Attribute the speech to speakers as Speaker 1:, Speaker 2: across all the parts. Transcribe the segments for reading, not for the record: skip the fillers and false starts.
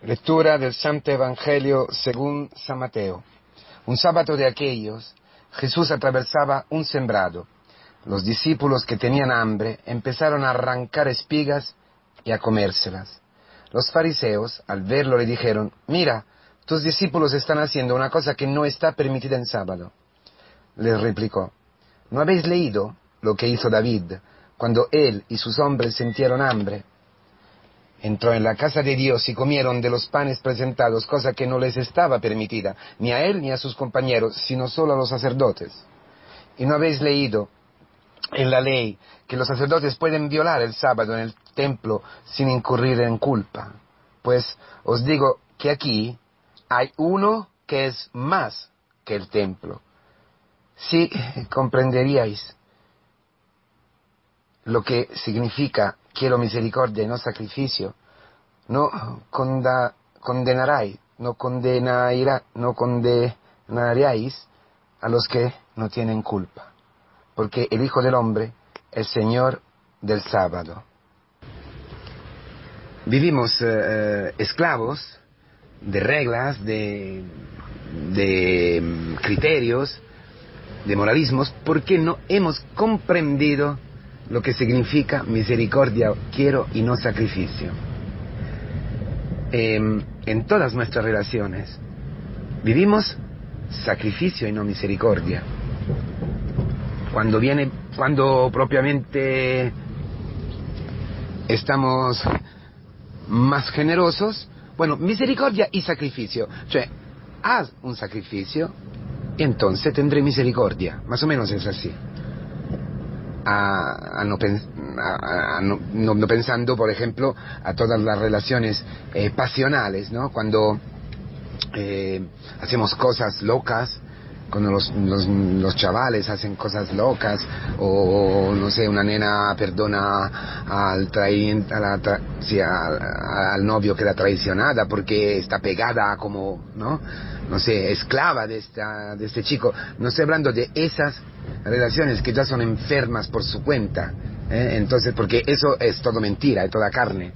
Speaker 1: Lectura del Santo Evangelio según San Mateo. Un sábado de aquellos, Jesús atravesaba un sembrado. Los discípulos que tenían hambre empezaron a arrancar espigas y a comérselas. Los fariseos, al verlo, le dijeron: «Mira, tus discípulos están haciendo una cosa que no está permitida en sábado». Les replicó: «¿No habéis leído lo que hizo David cuando él y sus hombres sintieron hambre? Entró en la casa de Dios y comieron de los panes presentados, cosa que no les estaba permitida, ni a él ni a sus compañeros, sino solo a los sacerdotes. ¿Y no habéis leído en la ley que los sacerdotes pueden violar el sábado en el templo sin incurrir en culpa? Pues os digo que aquí hay uno que es más que el templo. Si comprenderíais lo que significa quiero misericordia y no sacrificio, no condenaréis a los que no tienen culpa, porque el Hijo del Hombre es Señor del sábado». Vivimos esclavos de reglas, de criterios, de moralismos, porque no hemos comprendido lo que significa misericordia, quiero y no sacrificio. En todas nuestras relaciones vivimos sacrificio y no misericordia. Cuando propiamente estamos más generosos, bueno, misericordia y sacrificio. Cioè, haz un sacrificio y entonces tendré misericordia. Más o menos es así. No pensando, por ejemplo, a todas las relaciones pasionales, ¿no? Cuando hacemos cosas locas, cuando los chavales hacen cosas locas, o no sé, una nena perdona al novio que la traicionada porque está pegada como, no sé, esclava de este chico. No estoy hablando de esas relaciones que ya son enfermas por su cuenta, entonces, porque eso es todo mentira, es toda carne,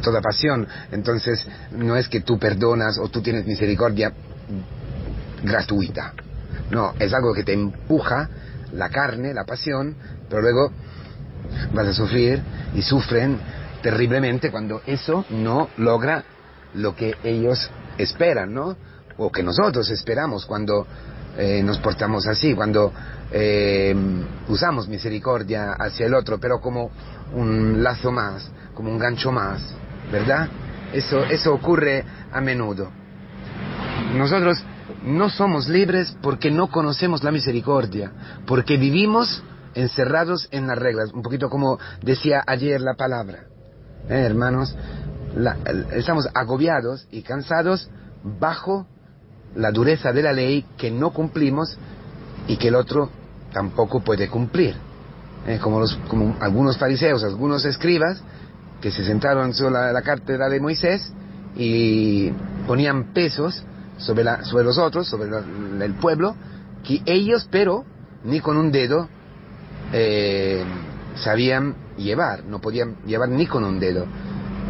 Speaker 1: toda pasión. Entonces no es que tú perdonas o tú tienes misericordia gratuita, no, es algo que te empuja la carne, la pasión, pero luego vas a sufrir y sufren terriblemente cuando eso no logra lo que ellos esperan, ¿no? O que nosotros esperamos cuando nos portamos así, cuando usamos misericordia hacia el otro, pero como un lazo más, como un gancho más, ¿verdad? Eso ocurre a menudo. Nosotros no somos libres porque no conocemos la misericordia, porque vivimos encerrados en las reglas, un poquito como decía ayer la palabra, hermanos, estamos agobiados y cansados bajo la dureza de la ley que no cumplimos y que el otro tampoco puede cumplir, como algunos fariseos, algunos escribas que se sentaron sobre la cátedra de Moisés y ponían pesos sobre los otros, sobre el pueblo, que ellos, pero ni con un dedo sabían llevar, no podían llevar ni con un dedo.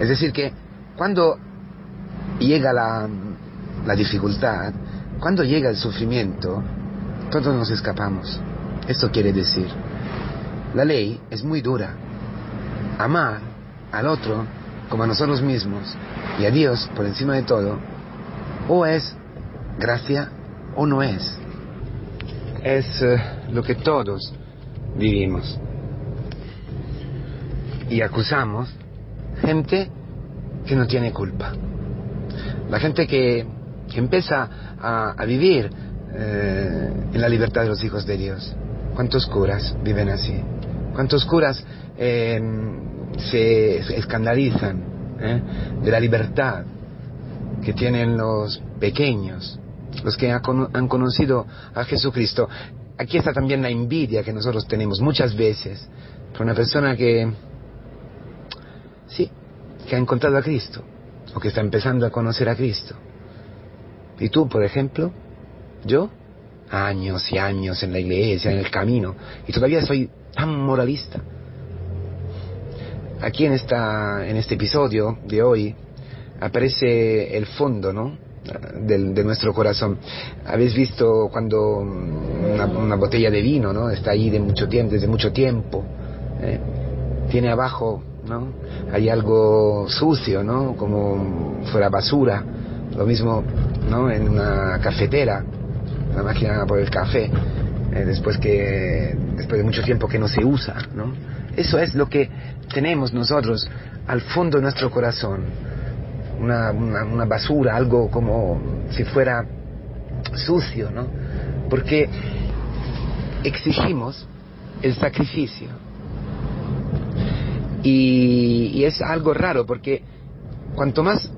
Speaker 1: Es decir, que cuando llega la dificultad, cuando llega el sufrimiento, todos nos escapamos. Esto quiere decir, la ley es muy dura. Amar al otro como a nosotros mismos y a Dios por encima de todo, o es gracia o no es. Es lo que todos vivimos. Y acusamos gente que no tiene culpa. La gente que empieza a vivir en la libertad de los hijos de Dios. ¿Cuántos curas viven así? ¿Cuántos curas se escandalizan de la libertad que tienen los pequeños, los que han conocido a Jesucristo? Aquí está también la envidia que nosotros tenemos muchas veces por una persona que ha encontrado a Cristo o que está empezando a conocer a Cristo. Y tú, por ejemplo, yo, años y años en la iglesia, en el camino, y todavía soy tan moralista. Aquí en este episodio de hoy aparece el fondo, ¿no? De nuestro corazón. Habéis visto cuando una botella de vino, ¿no? Está ahí desde mucho tiempo, tiene abajo, ¿no? Hay algo sucio, ¿no? Como fuera basura. Lo mismo, ¿no? En una cafetera, una máquina por el café, después de mucho tiempo que no se usa, ¿no? Eso es lo que tenemos nosotros al fondo de nuestro corazón, una basura, algo como si fuera sucio, ¿no? Porque exigimos el sacrificio. Y es algo raro, porque cuanto más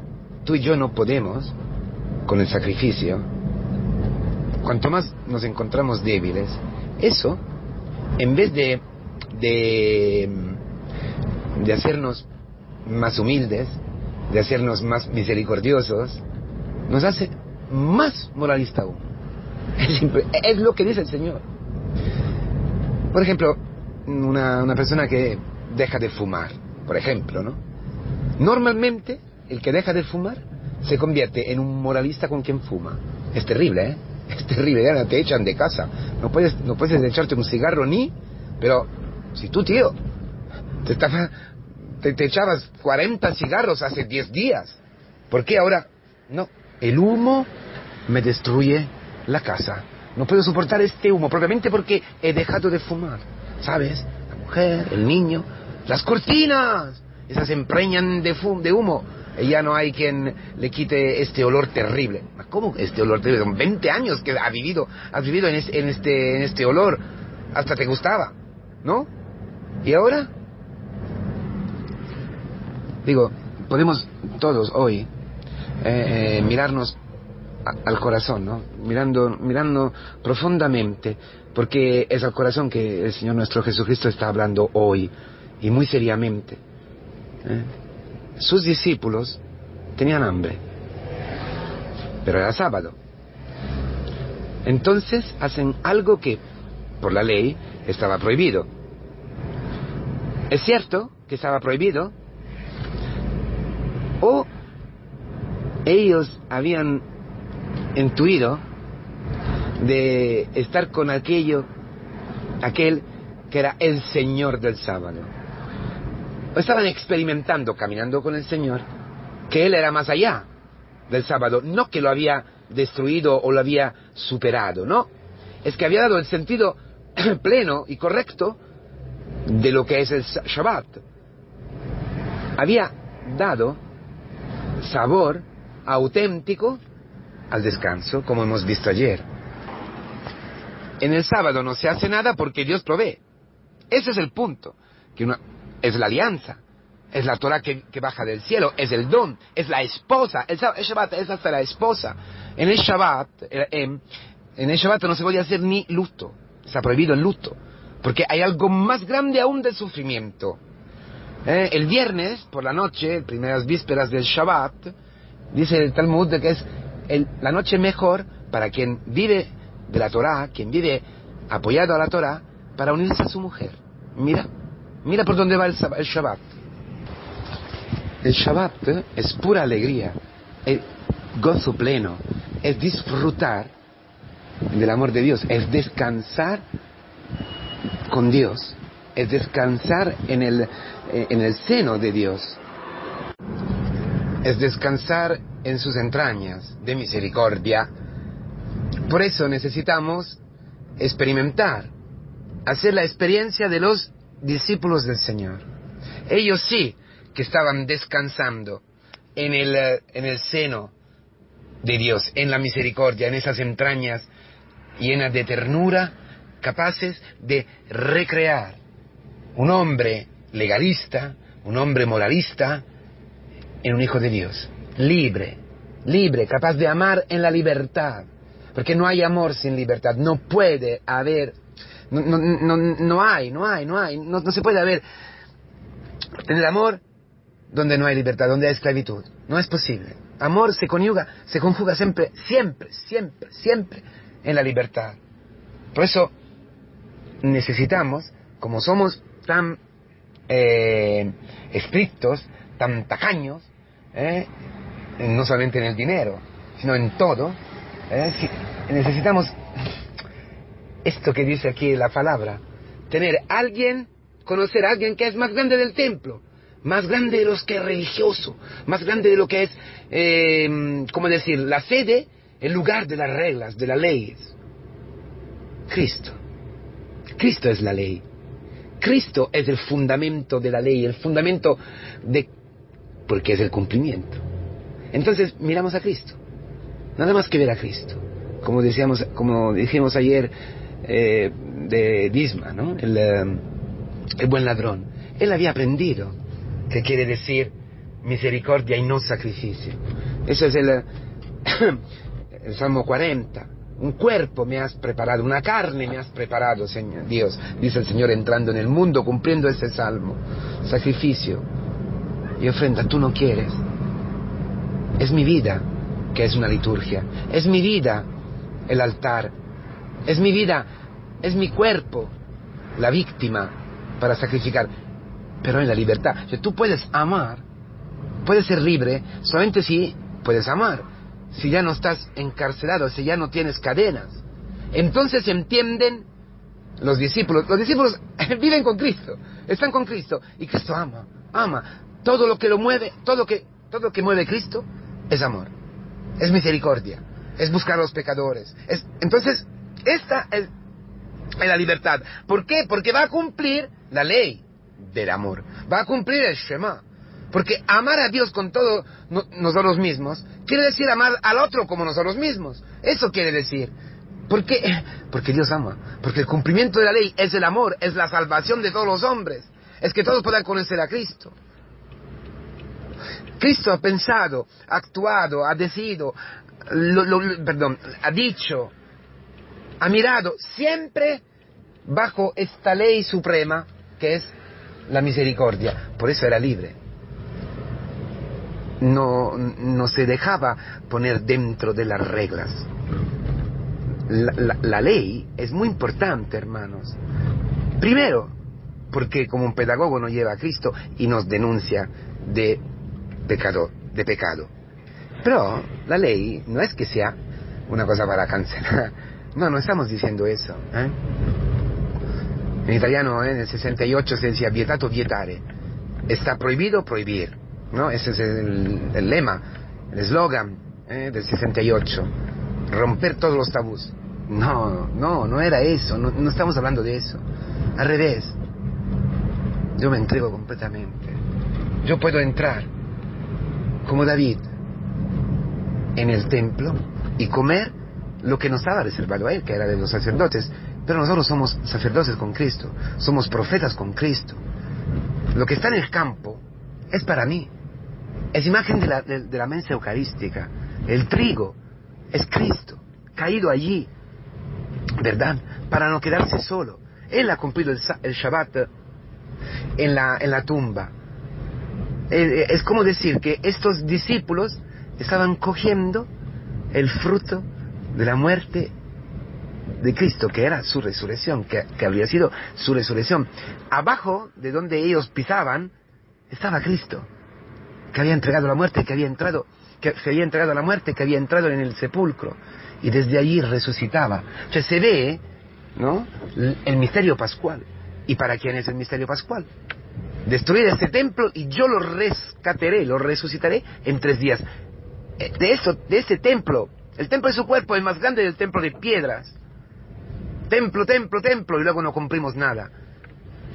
Speaker 1: tú y yo no podemos con el sacrificio, cuanto más nos encontramos débiles, eso, en vez de hacernos más humildes, de hacernos más misericordiosos, nos hace más moralista aún. Es lo que dice el Señor. Por ejemplo, una persona que deja de fumar, por ejemplo, ¿no? Normalmente, el que deja de fumar se convierte en un moralista con quien fuma. Es terrible, ¿eh? Es terrible, ya te echan de casa. No puedes echarte un cigarro pero si tú, tío, te echabas 40 cigarros hace 10 días, ¿por qué ahora? No, el humo me destruye la casa. No puedo soportar este humo, probablemente porque he dejado de fumar. ¿Sabes? La mujer, el niño, las cortinas, esas se empreñan de humo. Y ya no hay quien le quite este olor terrible. ¿Cómo este olor terrible? Son 20 años que has vivido en este olor. Hasta te gustaba, ¿no? ¿Y ahora? Digo, podemos todos hoy mirarnos al corazón, ¿no? Mirando profundamente, porque es al corazón que el Señor nuestro Jesucristo está hablando hoy, y muy seriamente. Sus discípulos tenían hambre, pero era sábado. Entonces hacen algo que por la ley estaba prohibido. Es cierto que estaba prohibido, o ellos habían intuido de estar con aquel que era el Señor del sábado. O estaban experimentando, caminando con el Señor, que Él era más allá del sábado, no que lo había destruido o lo había superado, no, es que había dado el sentido pleno y correcto de lo que es el Shabbat. Había dado sabor auténtico al descanso, como hemos visto ayer. En el sábado no se hace nada porque Dios provee. Ese es el punto, es la alianza, es la Torah que baja del cielo, es el don, es la esposa. El Shabbat es hasta la esposa. En el Shabbat no se puede hacer ni luto, está prohibido el luto, porque hay algo más grande aún del sufrimiento. El viernes por la noche, primeras vísperas del Shabbat, dice el Talmud que es la noche mejor para quien vive de la Torah, quien vive apoyado a la Torah, para unirse a su mujer. Mira por dónde va el Shabbat. El Shabbat es pura alegría, es gozo pleno, es disfrutar del amor de Dios, es descansar con Dios, es descansar en el seno de Dios, es descansar en sus entrañas de misericordia. Por eso necesitamos experimentar, hacer la experiencia de los discípulos del Señor. Ellos sí que estaban descansando en el seno de Dios, en la misericordia, en esas entrañas llenas de ternura, capaces de recrear un hombre legalista, un hombre moralista, en un hijo de Dios, libre, capaz de amar en la libertad, porque no hay amor sin libertad, no puede haber, no se puede haber, tener amor donde no hay libertad, donde hay esclavitud, no es posible. Amor se conjuga siempre en la libertad. Por eso necesitamos, como somos tan estrictos, tan tacaños, no solamente en el dinero, sino en todo. Necesitamos esto que dice aquí la palabra, tener a alguien, conocer a alguien que es más grande del templo, más grande de los que es religioso, más grande de lo que es, ¿cómo decir?, la sede, el lugar de las reglas, de las leyes. Cristo. Cristo es la ley. Cristo es el fundamento de la ley, el fundamento de... porque es el cumplimiento. Entonces miramos a Cristo. Nada más que ver a Cristo. Como dijimos ayer de Disma, ¿no? El buen ladrón. Él había aprendido que quiere decir misericordia y no sacrificio. Eso es el Salmo 40. Un cuerpo me has preparado, una carne me has preparado, Señor Dios, dice el Señor entrando en el mundo, cumpliendo ese salmo. Sacrificio y ofrenda, tú no quieres. Es mi vida, que es una liturgia. Es mi vida, el altar. Es mi vida, es mi cuerpo, la víctima para sacrificar. Pero en la libertad. O sea, tú puedes amar, puedes ser libre, solamente si puedes amar. Si ya no estás encarcelado, si ya no tienes cadenas. Entonces entienden los discípulos. Los discípulos viven con Cristo, están con Cristo. Y Cristo ama. Todo lo que lo mueve, todo lo que mueve Cristo es amor. Es misericordia. Es buscar a los pecadores. Entonces, esta es la libertad. ¿Por qué? Porque va a cumplir la ley del amor. Va a cumplir el Shema. Porque amar a Dios con todo nosotros mismos quiere decir amar al otro como nosotros mismos. Eso quiere decir. ¿Por qué? Porque Dios ama. Porque el cumplimiento de la ley es el amor, es la salvación de todos los hombres. Es que todos puedan conocer a Cristo. Cristo ha pensado, ha actuado, ha decidido, ha dicho, ha mirado siempre bajo esta ley suprema que es la misericordia. Por eso era libre. No se dejaba poner dentro de las reglas. La ley es muy importante, hermanos. Primero, porque como un pedagogo nos lleva a Cristo y nos denuncia de pecado. Pero la ley no es que sea una cosa para cancelar. No estamos diciendo eso. En italiano, en el 68 se decía vietato vietare. Está prohibido prohibir. ¿No? Ese es el lema, el eslogan del 68. Romper todos los tabús. No era eso. No estamos hablando de eso. Al revés. Yo me entrego completamente. Yo puedo entrar como David en el templo y comer lo que nos estaba reservado a él, que era de los sacerdotes. Pero nosotros somos sacerdotes con Cristo. Somos profetas con Cristo. Lo que está en el campo es para mí. Es imagen de la mensa eucarística. El trigo es Cristo, caído allí, ¿verdad? Para no quedarse solo. Él ha cumplido el Shabbat en la tumba. Es como decir que estos discípulos estaban cogiendo el fruto de la muerte de Cristo, que era su resurrección, que habría sido su resurrección. Abajo de donde ellos pisaban estaba Cristo, que había entregado la muerte, que se había entregado a la muerte, que había entrado en el sepulcro y desde allí resucitaba. O sea, se ve, ¿no?, el misterio pascual. ¿Y para quién es el misterio pascual? Destruir este templo y yo lo rescataré, lo resucitaré en 3 días. De ese templo, el templo de su cuerpo es más grande del templo de piedras. Templo, y luego no cumplimos nada.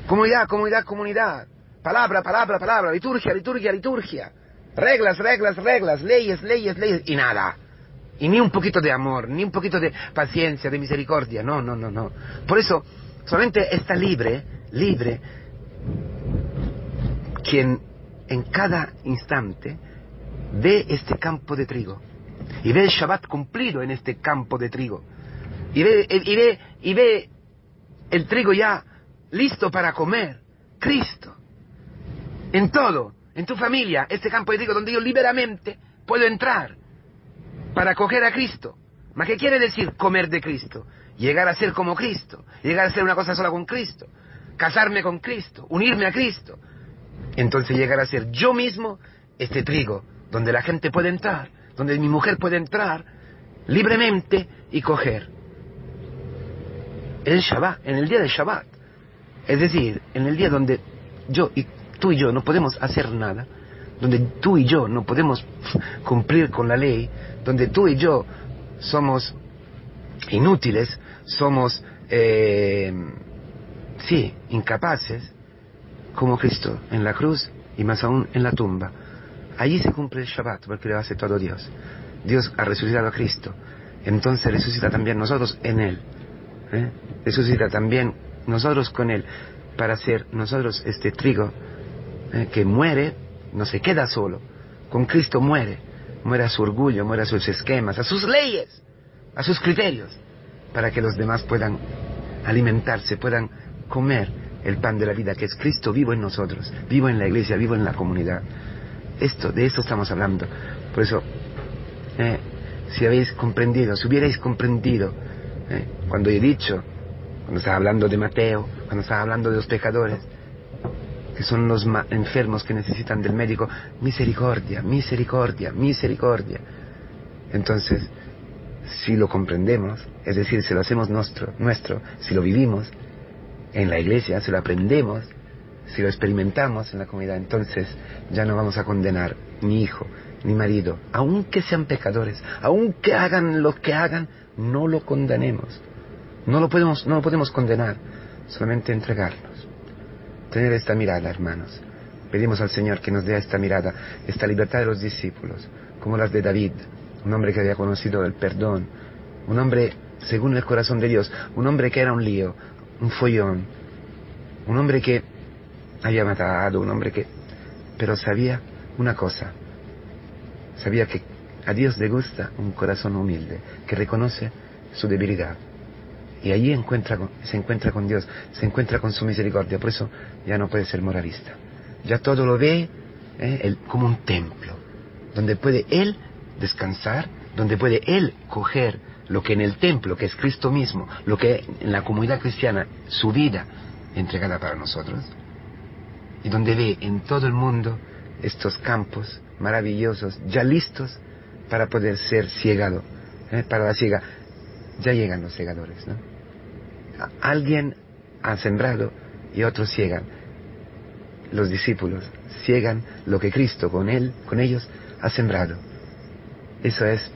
Speaker 1: Comunidad. Palabra. Liturgia. Reglas. Leyes. Y nada. Y ni un poquito de amor, ni un poquito de paciencia, de misericordia. No. Por eso, solamente está libre, quien en cada instante ve este campo de trigo. Y ve el Shabbat cumplido en este campo de trigo. Y ve el trigo ya listo para comer. Cristo. En todo, en tu familia, este campo de trigo donde yo liberamente puedo entrar para coger a Cristo. ¿Mas qué quiere decir comer de Cristo? Llegar a ser como Cristo, llegar a ser una cosa sola con Cristo, casarme con Cristo, unirme a Cristo. Entonces llegar a ser yo mismo este trigo donde la gente puede entrar, donde mi mujer puede entrar libremente y coger. El Shabbat, en el día de Shabbat. Es decir, en el día donde tú y yo no podemos hacer nada, donde tú y yo no podemos cumplir con la ley, donde tú y yo somos inútiles, somos, incapaces, como Cristo en la cruz y más aún en la tumba. Allí se cumple el Shabbat, porque lo hace todo Dios. Dios ha resucitado a Cristo, entonces resucita también nosotros en Él. Resucita también nosotros con Él, para ser nosotros este trigo que muere, no se queda solo. Con Cristo muere a su orgullo, muere a sus esquemas, a sus leyes, a sus criterios, para que los demás puedan alimentarse, puedan comer el pan de la vida, que es Cristo vivo en nosotros, vivo en la iglesia, vivo en la comunidad. De esto estamos hablando. Por eso, si hubierais comprendido, cuando he dicho, cuando estaba hablando de Mateo, cuando estaba hablando de los pecadores, que son los enfermos que necesitan del médico, misericordia, misericordia, misericordia. Entonces, si lo comprendemos, es decir, si lo hacemos nuestro, si lo vivimos en la iglesia, si lo aprendemos, si lo experimentamos en la comunidad, entonces ya no vamos a condenar ni hijo, ni marido, aunque sean pecadores, aunque hagan lo que hagan, no lo condenemos. No lo podemos condenar, solamente entregarnos. Tener esta mirada, hermanos. Pedimos al Señor que nos dé esta mirada, esta libertad de los discípulos, como las de David, un hombre que había conocido el perdón, un hombre según el corazón de Dios, un hombre que era un lío, un follón, un hombre que había matado, pero sabía una cosa, sabía que a Dios le gusta un corazón humilde, que reconoce su debilidad. Y allí se encuentra con Dios, se encuentra con su misericordia. Por eso ya no puede ser moralista. Ya todo lo ve como un templo, donde puede Él descansar, donde puede Él coger lo que en el templo, que es Cristo mismo, lo que en la comunidad cristiana, su vida entregada para nosotros, y donde ve en todo el mundo estos campos maravillosos, ya listos para poder ser ciegado, para la siega. Ya llegan los segadores, ¿no? Alguien ha sembrado y otros ciegan. Los discípulos ciegan lo que Cristo con ellos ha sembrado. Eso es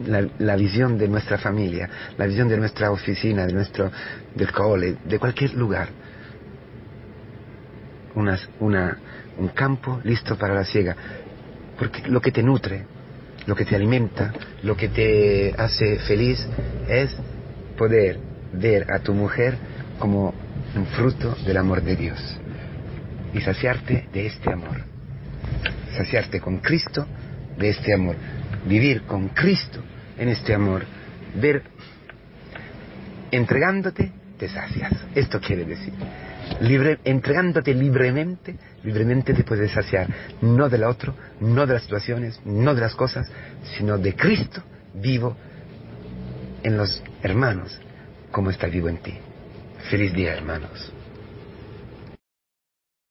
Speaker 1: la visión de nuestra familia, la visión de nuestra oficina, del cole, de cualquier lugar. Un campo listo para la siega. Porque lo que te nutre, lo que te alimenta, lo que te hace feliz es poder ver a tu mujer como un fruto del amor de Dios y saciarte de este amor, saciarte con Cristo de este amor, vivir con Cristo en este amor, ver, entregándote te sacias. Esto quiere decir, entregándote libremente te puedes saciar, no del otro, no de las situaciones, no de las cosas, sino de Cristo vivo en los hermanos, como está vivo en ti. Feliz día, hermanos.